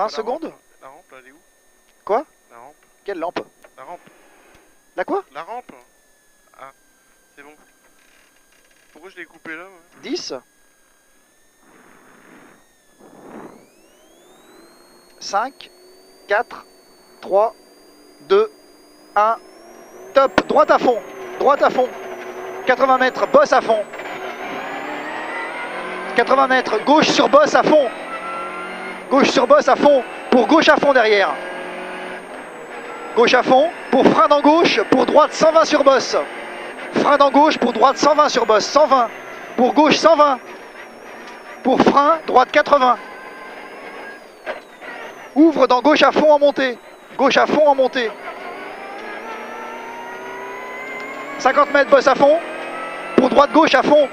20 secondes. La rampe, elle est où? Quoi? La rampe. Quelle lampe? La rampe. La quoi? La rampe. Ah, c'est bon. Pourquoi je l'ai coupé là? 10 5 4 3 2 1 top, droite à fond, 80 mètres, bosse à fond, 80 mètres, gauche sur bosse à fond, pour gauche à fond derrière, gauche à fond, pour frein dans gauche, pour droite 120 sur bosse, frein dans gauche, pour droite 120 sur bosse, 120, pour gauche 120, pour frein, droite 80, ouvre dans gauche à fond en montée, 50 mètres, bosse à fond, pour droite-gauche à fond,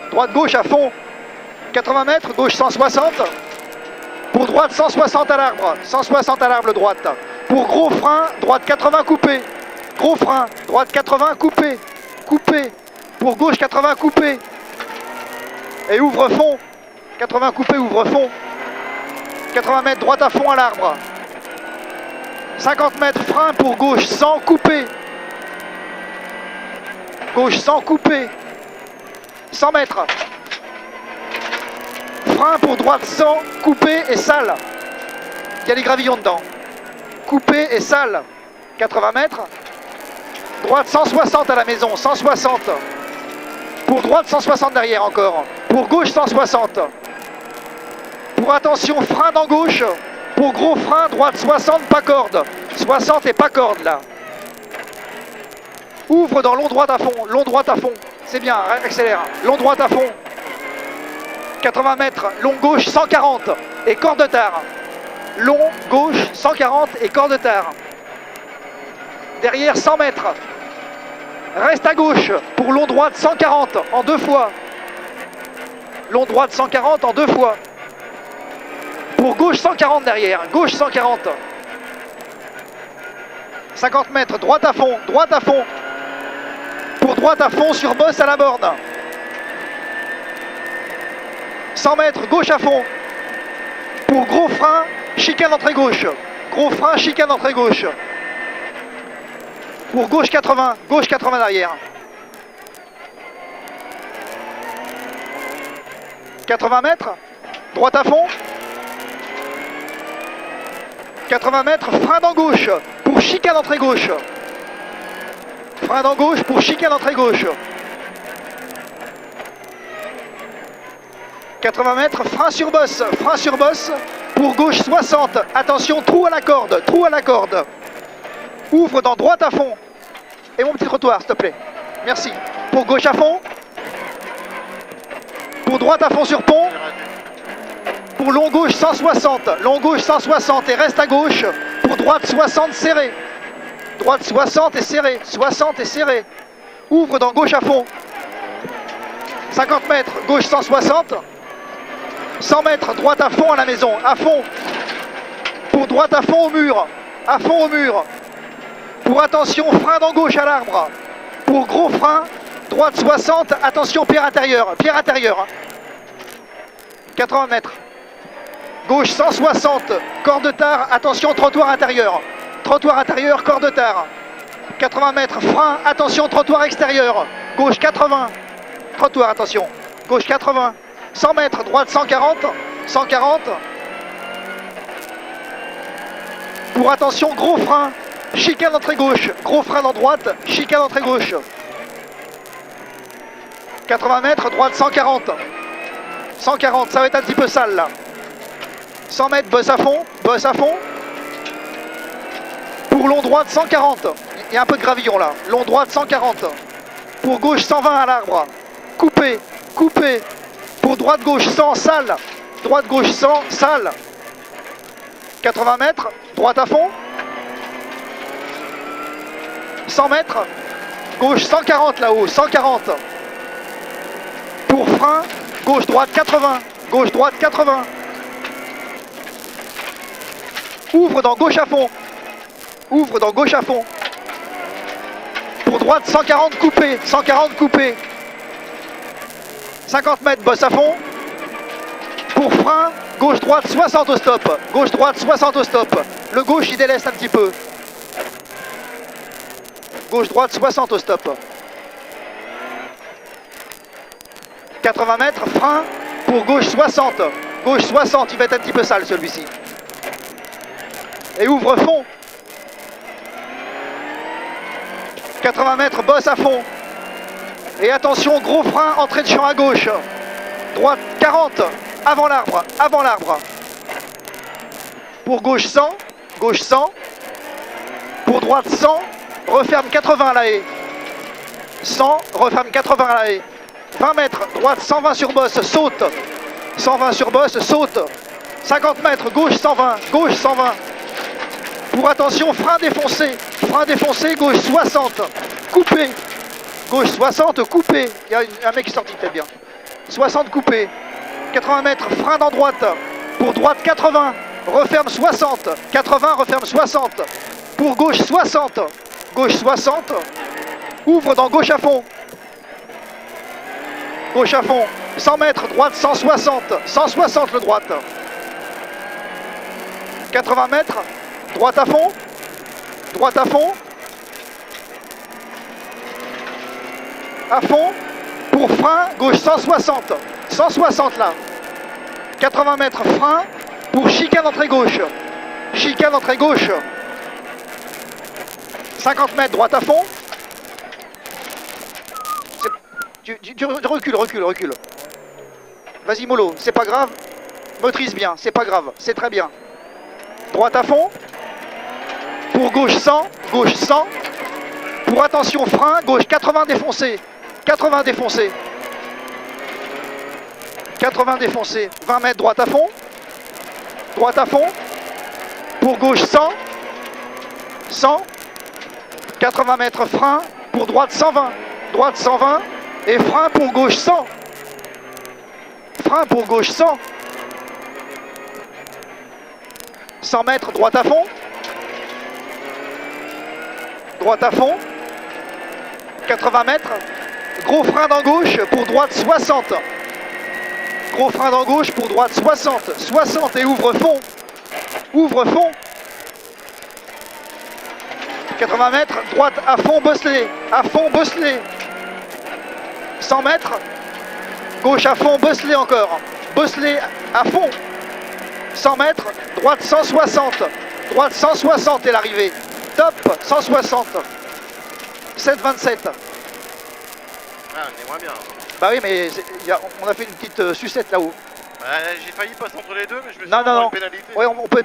80 mètres, gauche 160, pour droite 160 à l'arbre, droite, pour gros frein, droite 80 coupé, gros frein, droite 80 coupé, pour gauche 80 coupé, et ouvre fond, 80 coupé, ouvre fond, 80 mètres, droite à fond à l'arbre, 50 mètres, frein pour gauche 100 coupé, gauche 100 coupé, 100 mètres, frein pour droite 100 coupé et sale, il y a les gravillons dedans, coupé et sale, 80 mètres, droite 160 à la maison, 160, pour droite 160 derrière encore, pour gauche 160, pour attention frein dans gauche, pour gros frein droite 60 pas corde, 60 et pas corde là. Ouvre dans long droite à fond, c'est bien, accélère, long droite à fond, 80 mètres, long gauche 140 et corde tard, long gauche 140 et corde tard, derrière 100 mètres, reste à gauche pour long droite 140 en 2 fois, long droite 140 en 2 fois, pour gauche 140 derrière, gauche 140, 50 mètres, droite à fond, pour droite à fond sur bosse à la borne, 100 mètres, gauche à fond, pour gros frein, chicane entrée gauche, pour gauche 80 derrière, 80 mètres, droite à fond, 80 mètres, frein dans gauche, pour chicane entrée gauche, frein dans gauche pour chicane entrée gauche, 80 mètres, frein sur bosse, pour gauche 60, attention, trou à la corde, ouvre dans droite à fond, et mon petit trottoir s'il te plaît, merci, pour gauche à fond, pour droite à fond sur pont, pour long gauche 160, et reste à gauche, pour droite 60 serré, droite 60 et serré, ouvre dans gauche à fond, 50 mètres, gauche 160, 100 mètres, droite à fond à la maison, à fond, pour droite à fond au mur, pour attention, frein dans gauche à l'arbre, pour gros frein, droite 60, attention pierre intérieure, 80 mètres, gauche 160, corde tard, attention trottoir intérieur, corde tard, 80 mètres, frein, attention trottoir extérieur, gauche 80, trottoir, attention, gauche 80, 100 mètres, droite 140, pour attention gros frein, chicane entrée gauche, gros frein dans droite, chicane entrée gauche, 80 mètres, droite 140, ça va être un petit peu sale là, 100 mètres, bosse à fond, pour long droite 140, il y a un peu de gravillon là, long droite 140, pour gauche 120 à l'arbre, coupé, pour droite gauche 100, sale, 80 mètres, droite à fond, 100 mètres, gauche 140 là-haut, pour frein, gauche droite 80, ouvre dans gauche à fond, pour droite 140 coupé, 50 mètres, bosse à fond, pour frein, Gauche, droite, 60 au stop. Gauche, droite, 60 au stop. Le gauche, il délaisse un petit peu. Gauche, droite, 60 au stop. 80 mètres, frein pour gauche 60. Gauche 60, il va être un petit peu sale celui-ci. Et ouvre fond. 80 mètres, bosse à fond. Et attention, gros frein, entrée de champ à gauche. Droite 40, avant l'arbre, avant l'arbre. Pour gauche 100, gauche 100. Pour droite 100, referme 80 à la haie. 100, referme 80 à la haie. 20 mètres, droite 120 sur bosse, saute. 120 sur bosse, saute. 50 mètres, gauche 120, gauche 120. Pour attention, frein défoncé, gauche 60, coupé. Gauche 60, coupé. Il y a un mec qui est sorti peut-être bien. 60 coupé. 80 mètres, frein dans droite. Pour droite 80, referme 60. 80, referme 60. Pour gauche 60. Gauche 60. Ouvre dans gauche à fond. Gauche à fond. 100 mètres, droite 160. 160 le droite. 80 mètres, droite à fond. Droite à fond. À fond. Pour frein, gauche 160. 160 là. 80 mètres, frein. Pour chicane entrée gauche. Chicane entrée gauche. 50 mètres, droite à fond. Tu recules. Vas-y mollo, c'est pas grave. Motrice bien, c'est pas grave, c'est très bien. Droite à fond. Pour gauche 100, gauche 100. Pour attention frein, gauche 80 défoncé. 80 défoncé. 80 défoncé. 20 mètres, droite à fond. Droite à fond. Pour gauche 100. 100. 80 mètres frein. Pour droite 120. Droite 120. Et frein pour gauche 100. Frein pour gauche 100. 100 mètres, droite à fond. Droite à fond. 80 mètres. Gros frein dans gauche pour droite 60. Gros frein dans gauche pour droite 60. 60 et ouvre fond. Ouvre fond. 80 mètres, droite à fond, bosselé. À fond, bosselé. 100 mètres. Gauche à fond, bosselé encore. Bosselé à fond. 100 mètres, droite 160. Droite 160 est l'arrivée. Top, 160. 7,27. Ah, on est moins bien. Bah oui, mais on a fait une petite sucette là-haut. J'ai failli passer entre les deux, mais je me suis Non, dit, non, on va non. une pénalité. Ouais, on peut